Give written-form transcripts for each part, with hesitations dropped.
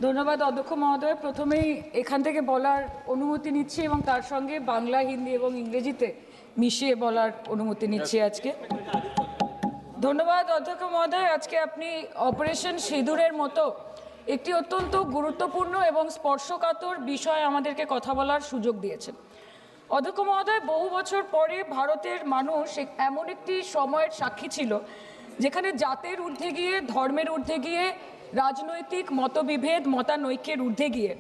ধন্যবাদ অধ্যক্ষ মহোদয়। প্রথমেই এখান থেকে বলার অনুমতি নিচ্ছি এবং তার সঙ্গে বাংলা, হিন্দি এবং ইংরেজিতে মিশিয়ে বলার অনুমতি নিচ্ছি আজকে। ধন্যবাদ অধ্যক্ষ মহোদয়। আজকে আপনি অপারেশন সিঁদুরের মতো একটি অত্যন্ত গুরুত্বপূর্ণ এবং স্পর্শকাতর বিষয় আমাদেরকে কথা বলার সুযোগ দিয়েছেন। অধ্যক্ষ মহোদয়, বহু বছর পরে ভারতের মানুষ এমন একটি সময়ের সাক্ষী ছিল যেখানে জাতের ঊর্ধ্বে গিয়ে, ধর্মের ঊর্ধ্বে গিয়ে, রাজনৈতিক মতবিভেদ, মতানৈক্যের ঊর্ধ্বে গিয়ে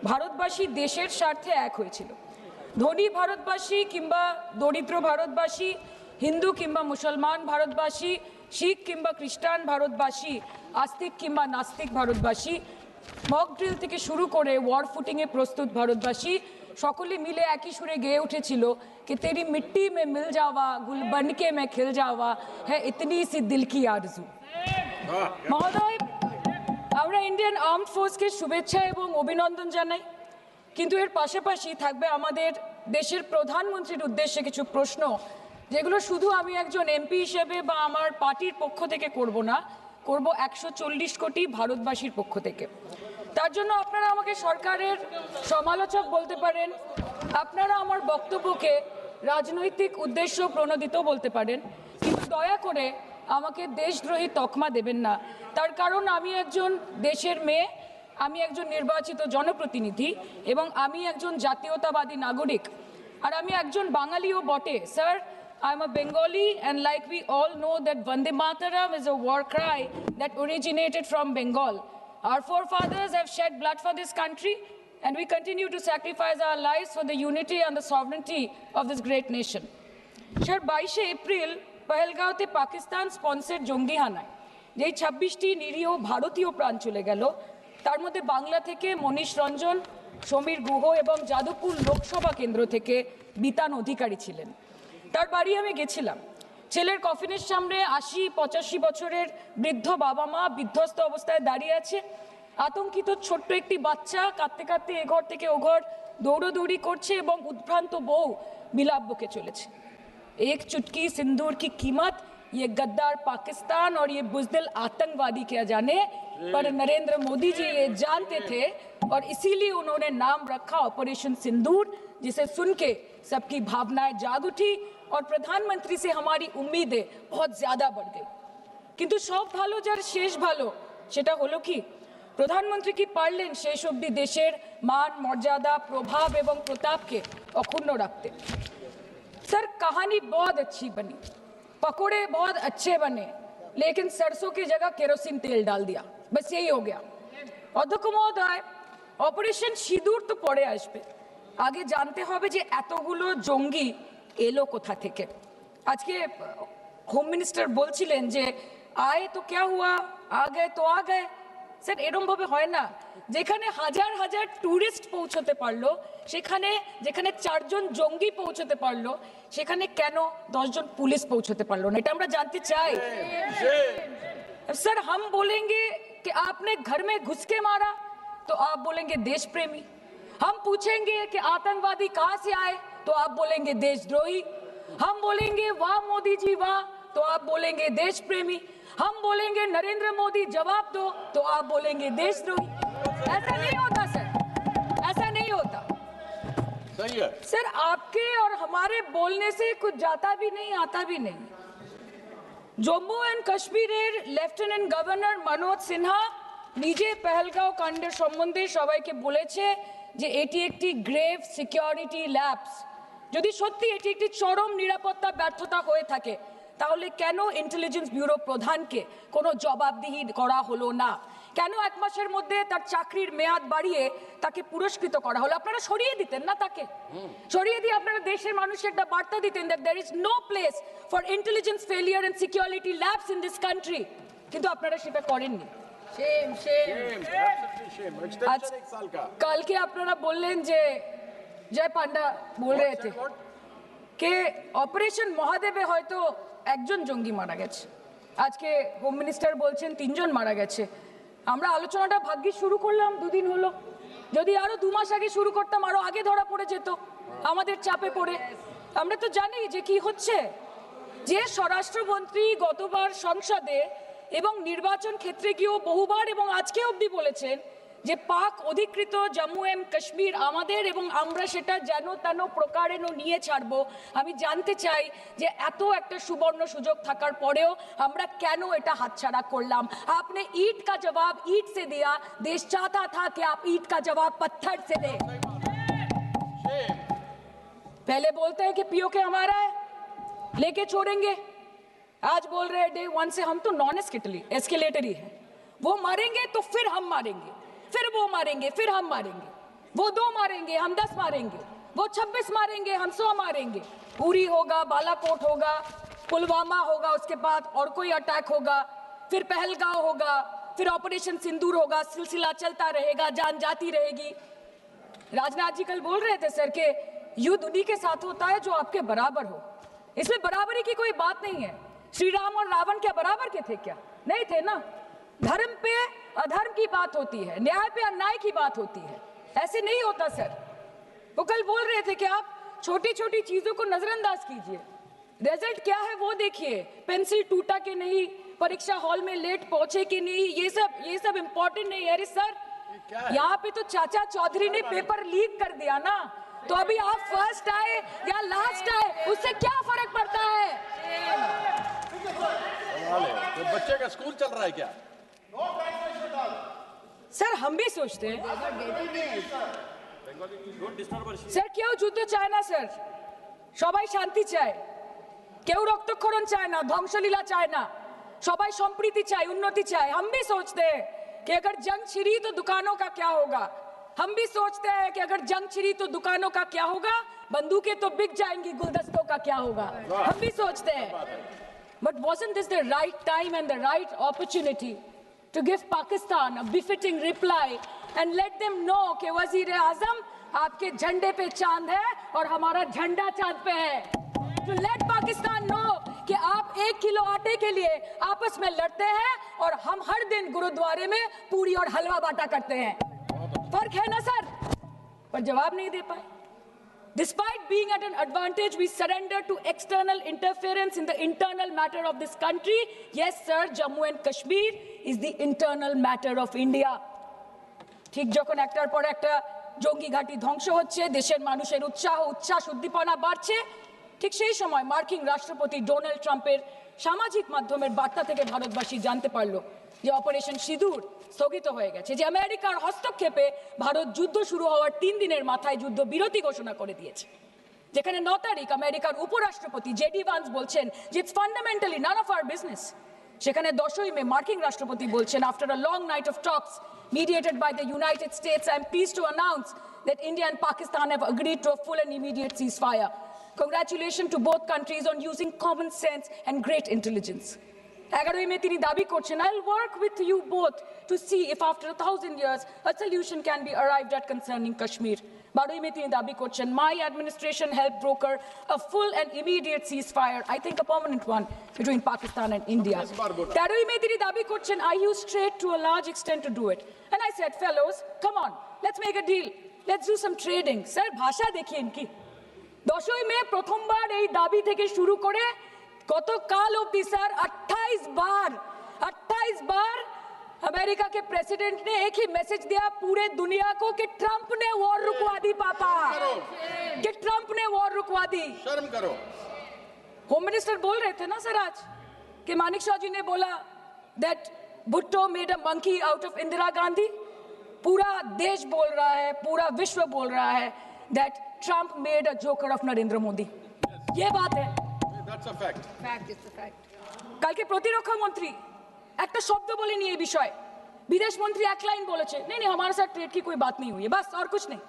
ভারতবাসী দেশের স্বার্থে এক হয়েছিল। ধনী ভারতবাসী কিংবা দরিদ্র ভারতবাসী, হিন্দু কিংবা মুসলমান ভারতবাসী, শিখ কিংবা খ্রিস্টান ভারতবাসী, আস্তিক কিংবা নাস্তিক ভারতবাসী, মক ড্রিল থেকে শুরু করে ওয়ার ফুটিংয়ে প্রস্তুত ভারতবাসী সকলে মিলে একই সুরে গেয়ে উঠেছিল कि तेरी मिट्टी में मिल जावा गुल बनके मैं खिल जावा है इतनी सी दिल की आरजू। মহোদয়, আমরা ইন্ডিয়ান আর্মড ফোর্সকে শুভেচ্ছা এবং অভিনন্দন জানাই, কিন্তু এর পাশাপাশি থাকবে আমাদের দেশের প্রধানমন্ত্রীর উদ্দেশ্যে কিছু প্রশ্ন, যেগুলো শুধু আমি একজন এমপি হিসেবে বা আমার পার্টির পক্ষ থেকে করব না, করব 140 কোটি ভারতবাসীর পক্ষ থেকে। তার জন্য আপনারা আমাকে সরকারের সমালোচক বলতে পারেন, আপনারা আমার বক্তব্যকে রাজনৈতিক উদ্দেশ্য প্রণোদিত বলতে পারেন, কিন্তু দয়া করে আমাকে দেশদ্রোহী তকমা দেবেন না। তার কারণ আমি একজন দেশের মেয়ে, আমি একজন নির্বাচিত জনপ্রতিনিধি এবং আমি একজন জাতীয়তাবাদী নাগরিক, আর আমি একজন বাঙালিও বটে। Sir, I am a Bengali, and like we all know that Vande Mataram is a war cry that originated from Bengal. Our forefathers have shed blood for this country, and we continue to sacrifice our lives for the unity and the sovereignty of this great nation. Sir, 22 April পহেলগাঁওতে Pakistan sponsored জঙ্গি হানায় যেই 26টি নিরীহ ভারতীয় প্রাণ চলে গেল, তার মধ্যে বাংলা থেকে মনীষ রঞ্জন, সমীর গুহ এবং যাদবপুর লোকসভা কেন্দ্র থেকে বিতান অধিকারী ছিলেন। তার বাড়ি আমি গেছিলাম। ছেলের কফিনের সামনে 80-85 বছরের বৃদ্ধ বাবা মা বিধ্বস্ত অবস্থায় দাঁড়িয়ে আছে। আতঙ্কিত ছোট্ট একটি বাচ্চা কাঁদতে কাঁদতে এ ঘর থেকে ও ঘর দৌড়োদৌড়ি করছে এবং উদ্ভ্রান্ত বউ বিলাপ বকে চলেছে। एक चुटकी सिंदूर की कीमत ये गद्दार पाकिस्तान और ये बुज़दिल आतंकवादी क्या जाने, पर नरेंद्र मोदी जी ये जानते थे और इसीलिए उन्होंने नाम रखा ऑपरेशन सिंदूर, जिसे सुन के सबकी भावनाएं जाग उठी और प्रधानमंत्री से हमारी उम्मीदें बहुत ज़्यादा बढ़ गई। किंतु सब भालो जार शेष भालो सेटा हलो कि प्रधानमंत्री की पारलेन शेष अब्दि देशेर मान मर्यादा प्रभाव एवं प्रताप के अक्षुण्ण रखते। सर, कहानी बहुत अच्छी बनी, पकोड़े बहुत अच्छे बने, लेकिन सरसों की जगह केरोसिन तेल डाल दिया, बस यही हो गया। অধ্যক্ষ মহোদয়, অপারেশন সিঁদুর তো পরে আসবে, আগে জানতে হবে যে এতগুলো জঙ্গি এলো কোথা থেকে। আজকে হোম মিনিস্টার বলছিলেন যে আয়ে তো ক্যা হুয়া, আ গয়ে তো আ গয়ে। স্যার, এরমভাবে হয় না। যেখানে হাজার হাজার ট্যুরিস্ট পৌঁছতে পারলো, সেখানে যেখানে 4 জন জঙ্গি পৌঁছতে পারলো, সেখানে কেন 10 জন পুলিশ পৌঁছতে পারলো না? এটা আমরা জানতে চাই। सर, हम बोलेंगे कि आपने घर में घुस के मारा तो आप बोलेंगे देश प्रेमी। हम पूछेंगे कि आतंकवादी कहां से आए तो आप बोलेंगे देशद्रोही। हम बोलेंगे वाह मोदी जी वाह तो आप बोलेंगे देश प्रेमी। हम बोलेंगे नरेंद्र मोदी जवाब दो तो आप बोलेंगे देशद्रोही। ऐसा नहीं होता सर, ऐसा नहीं होता। सही है सर, आपके और हमारे बोलने से कुछ जाता भी नहीं आता भी नहीं। জম্মু অ্যান্ড কাশ্মীরের লেফটেন্যান্ট গভর্নর মনোজ সিনহা নিজে পেহেলগাঁও কাণ্ডের সম্বন্ধে সবাইকে বলেছে যে এটি একটি গ্রেভ সিকিউরিটি ল্যাপস। যদি সত্যি এটি একটি চরম নিরাপত্তা ব্যর্থতা হয়ে থাকে, তাহলে কেন ইন্টেলিজেন্স ব্যুরো প্রধানকে কোনো জবাবদিহি করা হলো না? কেন 1 মাসের মধ্যে তার চাকরির মেয়াদ বাড়িয়ে তাকে পুরস্কৃত করা হলো? আপনারা সরিয়ে দিতেন না তাকে? সরিয়ে দিয়ে আপনারা দেশের মানুষকে একটা বার্তা দিতেন that there is no place for intelligence failure and security lapse in this country, কিন্তু আপনারা সেটা করেননি। shame absolutely shame extension 1 साल का কালকে আপনারা বললেন যে জয় পান্ডা বল रहे थे कि অপারেশন মহাদেবে হয়তো একজন জঙ্গি মারা গেছে, আজকে হোম মিনিস্টার বলছেন 3 জন মারা গেছে। আমরা আলোচনাটা ভাগ্যে শুরু করলাম 2 দিন হলো, যদি আরো 2 মাস আগে শুরু করতাম আরো আগে ধরা পড়ে যেত আমাদের চাপে পড়ে। আমরা তো জানি যে কি হচ্ছে, যে স্বরাষ্ট্রমন্ত্রী গতবার সংসদে এবং নির্বাচন ক্ষেত্রে গিয়েও বহুবার এবং আজকে অবধি বলেছেন যে পাক অধিকৃত জম্মু এন্ড কাশ্মীর আমাদের এবং আমরা সেটা যেন তেন প্রকারেণ নিয়ে ছাড়বো। আমি জানতে চাই যে এত একটা সুবর্ণ সুযোগ থাকার পরেও আমরা কেন এটা হাতছাড়া করলাম। आपने ईंट का जवाब ईंट से दिया, देश चाहता था कि आप ईंट का जवाब पत्थर से दें। पहले बोलते हैं कि पीओके हमारा है, लेके छोड़ेंगे, आज बोल रहे हैं डे वन से हम तो नॉन एस्केलेटरी है, वो मारेंगे तो फिर हम मारेंगे, फिर वो मारेंगे, फिर हम मारेंगे, वो 2 मारेंगे हम 10 मारेंगे, वो 26 मारेंगे हम 100 मारेंगे। उरी होगा, बालाकोट होगा, पुलवामा होगा, उसके बाद और कोई अटैक होगा, फिर पहलगांव होगा, फिर ऑपरेशन सिंदूर होगा, सिलसिला चलता रहेगा, जान जाती रहेगी। राजनाथ जी कल बोल रहे थे सर के युद्ध उन्हीं के साथ होता है जो आपके बराबर हो। इसमें बराबरी की कोई बात नहीं है। श्री राम और रावण क्या बराबर के थे क्या? नहीं थे ना। धर्म पे अधर्म की बात होती है, न्याय पे अन्याय की बात होती है, ऐसे नहीं होता सर। वो कल बोल रहे थे कि आप छोटी छोटी चीजों को नजरअंदाज कीजिए, रिजल्ट क्या है वो देखिए, पेंसिल टूटा कि नहीं, परीक्षा हॉल में लेट पहुंचे कि नहीं, ये सब इम्पोर्टेंट नहीं है। अरे सर यहाँ पे तो चाचा चौधरी ने पेपर लीक कर दिया ना, तो अभी आप फर्स्ट आए या लास्ट आए उससे क्या फर्क पड़ता है? तो बच्चे का स्कूल चल रहा है क्या? सर हम भी सोचते हैं স্যার কেউ যুদ্ধ চায় না স্যার, সবাই শান্তি চায়, কেউ রক্তক্ষরণ চায় না, ধ্বংসলীলা চায় না, সবাই সম্প্রীতি চায়, উন্নতি চায়। हम भी सोचते हैं कि अगर जंग छिड़ी तो दुकानों का क्या होगा, हम भी सोचते हैं कि अगर जंग छिड़ी तो दुकानों का क्या होगा, बंदूकें तो बिक जाएंगी, गुलदस्तों का क्या होगा, हम भी सोचते हैं। But wasn't this the right time and the right opportunity to give Pakistan a befitting reply and let them know कि वजीर आजम आपके झंडे पे चांद है और हमारा झंडा चांद पे है। To let Pakistan know कि आप 1 किलो आटे के लिए आपस में लड़ते हैं और हम हर दिन गुरुद्वारे में पूरी और हलवा बांटा करते हैं। फर्क है ना सर? पर जवाब नहीं दे पाए। Despite being at an advantage, we surrender to external interference in the internal matter of this country. Yes, sir, Jammu and Kashmir is the internal matter of India. ঠিক যখন একটার পর একটা জঙ্গি ঘাঁটি ধ্বংস হচ্ছে, দেশের মানুষের উচ্ছ্বাস উদ্দীপনা বাড়ছে, ঠিক সেই সময় মার্কিন রাষ্ট্রপতি ডোনাল্ড ট্রাম্পের সামাজিক মাধ্যমের বার্তা থেকে ভারতবাসী জানতে পারলো যে অপারেশন সিঁদুর স্থগিত হয়ে গেছে, যে আমেরিকার হস্তক্ষেপে ভারত যুদ্ধ শুরু হওয়ার 3 দিনের মাথায় যুদ্ধ বিরতি ঘোষণা করে দিয়েছে। যেখানে 9 তারিখ আমেরিকার উপরাষ্ট্রপতি জেডি ভান্স বলছেন যে it's fundamentally none of our business. সেখানে 10ই মে মার্কিন রাষ্ট্রপতি বলছেন after a long night of talks mediated by the United States, I am pleased to announce that India and Pakistan have agreed to a full and immediate ceasefire. Congratulations to both countries on using common sense and great intelligence. 11ই মে তিনি দাবি করছেন I'll work with you both to see if after 1000 years a solution can be arrived at concerning Kashmir. 12ই মে তিনি দাবি করছেন my administration helped broker a full and immediate ceasefire, I think a permanent one, between Pakistan and India. 13ই মে তিনি দাবি করছেন I used trade to a large extent to do it. And I said, fellows, come on, let's make a deal. Let's do some trading. Sir, ভাষা দেখিয়ে কি 10ই মে প্রথমবার এই দাবি থেকে শুরু করে গতকাল অবধি স্যার 28 बार अमेरिका के प्रेसिडेंट ने एक ही मैसेज दिया पूरे दुनिया को कि ट्रंप ने वॉर रुकवा दी पापा, कि ट्रंप ने वॉर रुकवा दी। शर्म करो। होम मिनिस्टर बोल रहे थे ना सर आज कि मानिक शाह जी ने बोला that Bhutto made a monkey out of Indira Gandhi. पूरा देश बोल रहा है, पूरा विश्व बोल रहा है that Trump made a joker of Narendra Modi. ये बात है, That's a fact. Fact is the fact. কালকে প্রতিরক্ষা মন্ত্রী একটা শব্দ বলেনি এই বিষয়ে, विदेश मंत्री एक लाइन बोले नहीं नहीं हमारे साथ ट्रेड की कोई बात नहीं हुई है, बस और कुछ नहीं।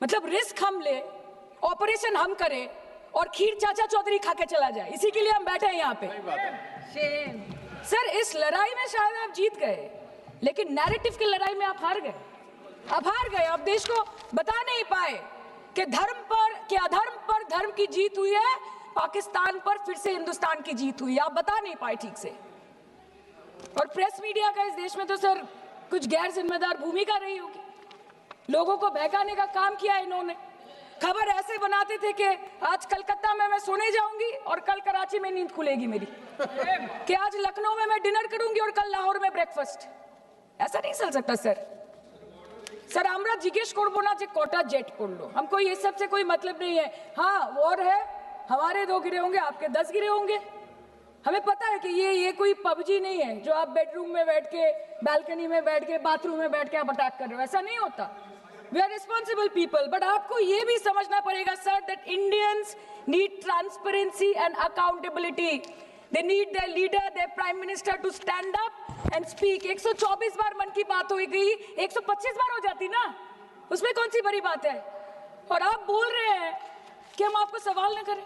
मतलब रिस्क हम ले, ऑपरेशन हम करें और खीर चाचा चौधरी खा के चला जाए, इसी के लिए हम बैठे हैं यहाँ पे। Shame. सर इस लड़ाई में शायद आप जीत गए, लेकिन नैरेटिव की लड़ाई में आप हार गए। आप देश को बता नहीं पाए कि धर्म पर कि अधर्म पर धर्म की जीत हुई है, पाकिस्तान पर फिर से हिंदुस्तान की जीत हुई, आप बता नहीं पाए ठीक से। और प्रेस मीडिया का इस देश में तो सर कुछ गैर जिम्मेदार भूमिका रही होगी, लोगों को बहकाने का काम किया इन्होंने। खबर ऐसे बनाते थे कि आज कलकत्ता में मैं सोने जाऊंगी और कल कराची में नींद खुलेगी मेरी, कि आज लखनऊ में मैं डिनर करूंगी और कल लाहौर में ब्रेकफास्ट। ऐसा नहीं चल सकता सर। सर আমরা জিজ্ঞেস করব না যে কটা জেট পড়লো हमको ये सब से कोई मतलब नहीं है हाँ वॉर है हमारे 2 गिरे होंगे आपके 10 गिरे होंगे हमें पता है कि ये कोई पबजी नहीं है जो आप बेडरूम में बैठ के बालकनी में बैठ के बाथरूम में बैठ के आप अटैक कर रहे हो ऐसा नहीं होता we are responsible people but आपको ये भी समझना पड़ेगा sir that Indians need transparency and accountability they need their leader their prime minister to stand up and speak 124 बार मन की बात हो गई 125 बार हो जाती ना उसमें कौन सी बड़ी बात है और आप बोल रहे हैं कि हम आपको सवाल न करें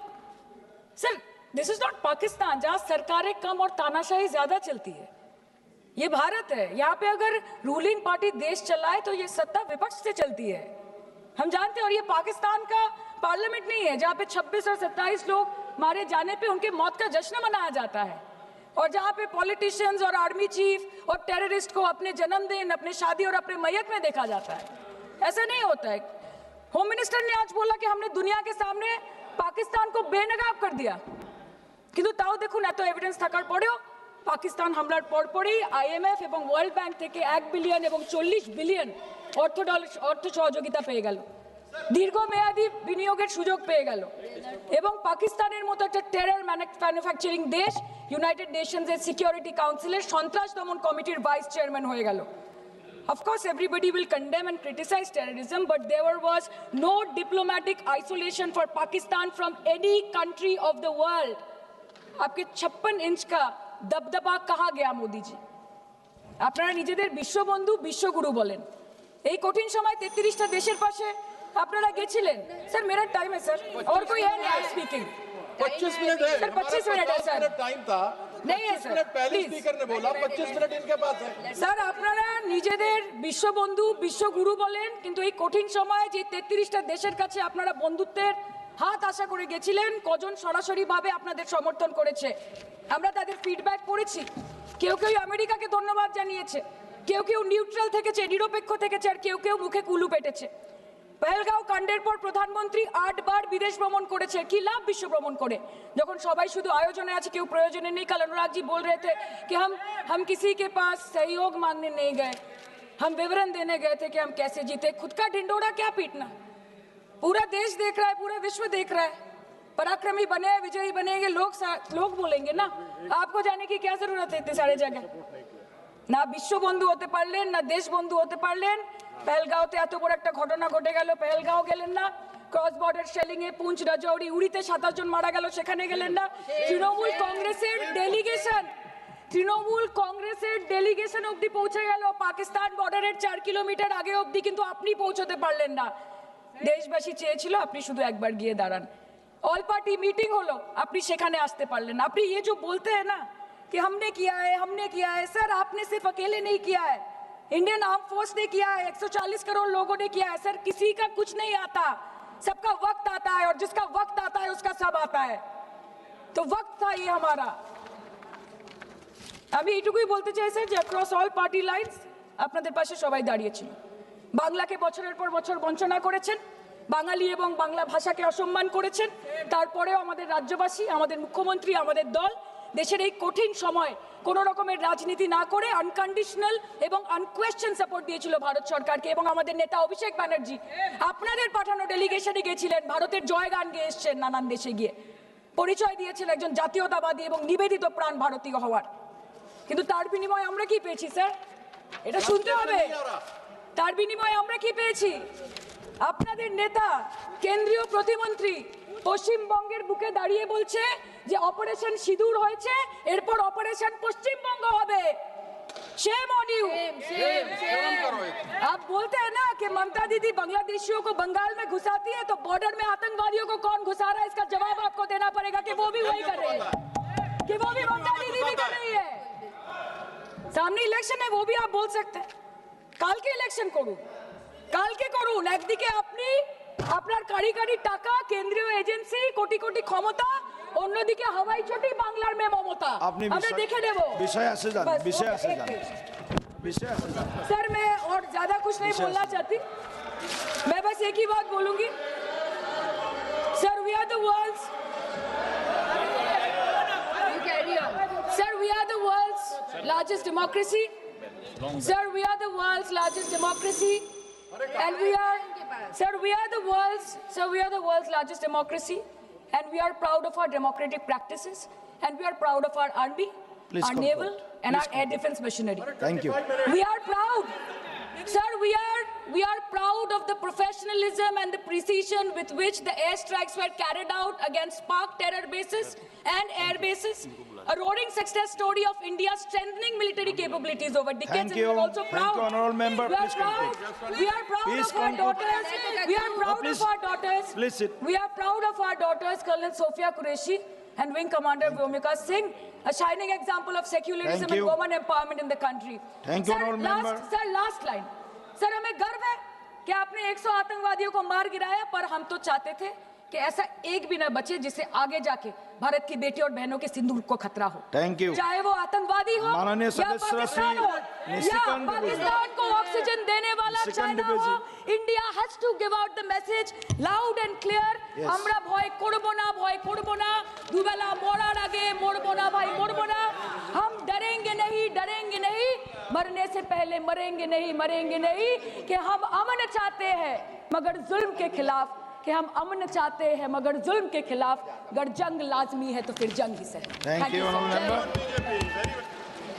sir this is not Pakistan जहां सरकारें कम और तानाशाही ज्यादा चलती है ये भारत है यहाँ पे अगर रूलिंग पार्टी देश चलाए तो ये सत्ता विपक्ष से चलती है हम जानते हैं और ये पाकिस्तान का पार्लियामेंट नहीं है जहाँ पे 26 और 27 लोग मारे जाने पे उनके मौत का जश्न मनाया जाता है और जहाँ पे पॉलिटिशियंस और आर्मी चीफ और टेररिस्ट को अपने जन्मदिन अपने शादी और अपने मैयत में देखा जाता है ऐसा नहीं होता है होम मिनिस्टर ने आज बोला कि हमने दुनिया के सामने पाकिस्तान को बेनकाब कर दिया কিন্তু তাও দেখুন এত এভিডেন্স থাকার পরেও পাকিস্তান হামলার পরপরই আইএমএফ এবং ওয়ার্ল্ড ব্যাংক থেকে 1 বিলিয়ন এবং 40 বিলিয়ন অর্থ সহযোগিতা পেয়ে গেল দীর্ঘমেয়াদী বিনিয়োগের সুযোগ পেয়ে গেল এবং পাকিস্তানের মতো একটা টেরর ম্যানুফ্যাকচারিং দেশ ইউনাইটেড নেশনসের সিকিউরিটি কাউন্সিলের সন্ত্রাস দমন কমিটির ভাইস চেয়ারম্যান হয়ে গেল Of course, everybody will condemn and criticize terrorism, but there was no diplomatic isolation for Pakistan from any country of the world. आपके 56 इंच का दबदबा कहाँ गया मोदी जी আপনারা নিজেদের বিশ্ববন্ধু বিশ্বগুরু বলেন এই কঠিন সময় 33টা দেশের পাশে আপনারা গেছিলেন স্যার मेरा टाइम है सर और कोई है नहीं स्पीकिंग 25 मिनट है सर 25 मिनट है सर टाइम था नहीं है सर पहले स्पीकर ने बोला 25 मिनट इनके पास है স্যার আপনারা নিজেদের বিশ্ববন্ধু বিশ্বগুরু বলেন কিন্তু এই কঠিন সময় যে 33টা দেশের কাছে আপনারা বন্ধুত্বের হাত আশা করে গেছিলেন কজন সরাসরি ভাবে আপনাদের সমর্থন করেছে আমরা তাদের ফিডব্যাক পড়েছি কেউ কেউ আমেরিকাকে ধন্যবাদ জানিয়েছে কেউ কেউ নিউট্রাল থেকেছে নিরপেক্ষ থেকেছে আর কেউ কেউ মুখে কুলু পেটেছে পহেলগাঁও কাণ্ডের পর প্রধানমন্ত্রী 8 বার বিদেশ ভ্রমণ করেছে কি লাভ বিশ্ব ভ্রমণ করে যখন সবাই শুধু আয়োজনে আছে কেউ প্রয়োজনে নেই কাল अनुराग जी बोल रहे थे कि हम किसी के पास सहयोग मांगने नहीं गए हम विवरण देने गए थे कि हम कैसे जीते खुद का ढिंडोरा क्या पीटना पूरा देश देख रहा है पूरा विश्व देख रहा है पराक्रमी बने विजयी बनेंगे लोग बोलेंगे ना आपको जाने की क्या जरूरत है इतने सारे जगह ना विश्व बंधु होते पारलेन ना देश बंधु होते पारलेन पहलगाঁওতে এত বড় একটা ঘটনা ঘটে গেল পহলগাঁও গেলেন না ক্রস বর্ডার শেলিং এ পুঞ্চ রাজৌরি উড়িতে 27 জন মারা গেল সেখানে গেলেন না তৃণমূল কংগ্রেসের ডেলিগেশন অবধি পৌঁছে গেল পাকিস্তান বর্ডারের 4 কিলোমিটার আগে অবধি কিন্তু আপনি পৌঁছতে পারলেন না দেশবাসী চেয়েছিল আপনি শুধু একবার গিয়ে দাঁড়ান ऑल पार्टी मीटिंग হলো আপনি সেখানে আসতে পারলেন আপনি ये जो बोलते हैं ना कि हमने किया है सर आपने सिर्फ अकेले नहीं किया है इंडियन आर्म फोर्स ने किया है 140 करोड़ लोगों ने किया है सर किसी का कुछ नहीं आता सबका वक्त आता है और जिसका वक्त आता है उसका सब आता है तो वक्त था ये हमारा আমি এটুকুই বলতে চাই স্যার যে অ্যাক্রস অল পার্টি লাইনস আপনাদের পাশে সবাই দাঁড়িয়েছিল বাংলাকে বছরের পর বছর বঞ্চনা করেছেন বাঙালি এবং বাংলা ভাষাকে অসম্মান করেছেন তারপরেও আমাদের রাজ্যবাসী আমাদের মুখ্যমন্ত্রী আমাদের দল দেশের এই কঠিন সময় কোনো রকমের রাজনীতি না করে আনকন্ডিশনাল এবং আনকোয়েশ্চন সাপোর্ট দিয়েছিল ভারত সরকারকে এবং আমাদের নেতা অভিষেক ব্যানার্জি আপনাদের পাঠানো ডেলিগেশনে গিয়েছিলেন ভারতের জয়গান গেয়ে এসছেন নানান দেশে গিয়ে পরিচয় দিয়েছেন একজন জাতীয়তাবাদী এবং নিবেদিত প্রাণ ভারতীয় হওয়ার কিন্তু তার বিনিময়ে আমরা কি পেয়েছি স্যার এটা শুনতে হবে তার বিনিময়ে আমরা কি পেয়েছি আপনাদের নেতা কেন্দ্রীয় প্রতিমন্ত্রী পশ্চিমবঙ্গের বুকে দাঁড়িয়ে বলছে যে অপারেশন সিঁদুর হয়েছে এরপর অপারেশন পশ্চিমবঙ্গ হবে शेम ऑन यू आप बोलते हैं ना कि ममता दीदी बांग्लादेशियों को बंगाल में घुसाती है तो बॉर्डर में आतंकवादियों को कौन घुसा रहा है इसका जवाब आपको देना पड़ेगा कि वो भी वही कर रहे हैं कि वो भी ममता दीदी भी कर रही है सामने इलेक्शन है वो भी आप बोल सकते हैं काल के इलेक्शन करूं কালকে করুন একদিকে আপনি আপনার কারিগরি টাকা কেন্দ্রীয় এজেন্সি কোটি কোটি ক্ষমতা অন্যদিকে হাওয়াই চটি বাংলার মে মমতা আমরা দেখে নেব विषय से जान सर मैं और ज्यादा कुछ नहीं बोलना चाहती मैं बस एक ही बात बोलूंगी sir we are the world's sir we are the world's largest democracy sir we are the world's largest democracy And we are, sir, we are the world's largest democracy, and we are proud of our democratic practices, and we are proud of our army, Please our conclude. naval, and our air defense machinery. Thank you. We are proud, sir, we are proud of the professionalism and the precision with which the airstrikes were carried out against Pak terror bases and air bases. A roaring success story of India's strengthening military capabilities over decades. Thank And we you. are also Thank proud. you, honourable member. We are Please proud. conclude. We are proud Please of our conclude. daughters. We are proud please. of our daughters. Please sit. We are proud of our daughters, Colonel Sophia Qureshi and Wing Commander Vyomika Singh, a shining example of secularism Thank and you. women empowerment in the country. Thank you, honourable member. Sir last line sir हमें गर्व है कि आपने 100 आतंकवादियों को मार गिराया पर हम तो चाहते थे कि ऐसा एक भी न बचे जिससे आगे जाके भारत की बेटी और बहनों के सिंदूर को खतरा हो। Thank you. चाहे वो आतंकवादी हो माननीय या सदस्य पाकिस्तान हो या निशिकांत पाकिस्तान को ऑक्सीजन देने वाला निशिकांत चाइना हो, Dubey India has to give out the message loud and clear. Yes. আমরা ভয় করব না দুবেলা মরার আগে মরবো না ভাই মরবো না हम डरेंगे नहीं मरने से पहले मरेंगे नहीं कि हम अमन चाहते हैं मगर जुल्म के खिलाफ कि हम अमन चाहते हैं मगर जुल्म के खिलाफ अगर जंग लाजमी है तो फिर जंग ही सही। Thank you, sir. honourable जय member. हिंद।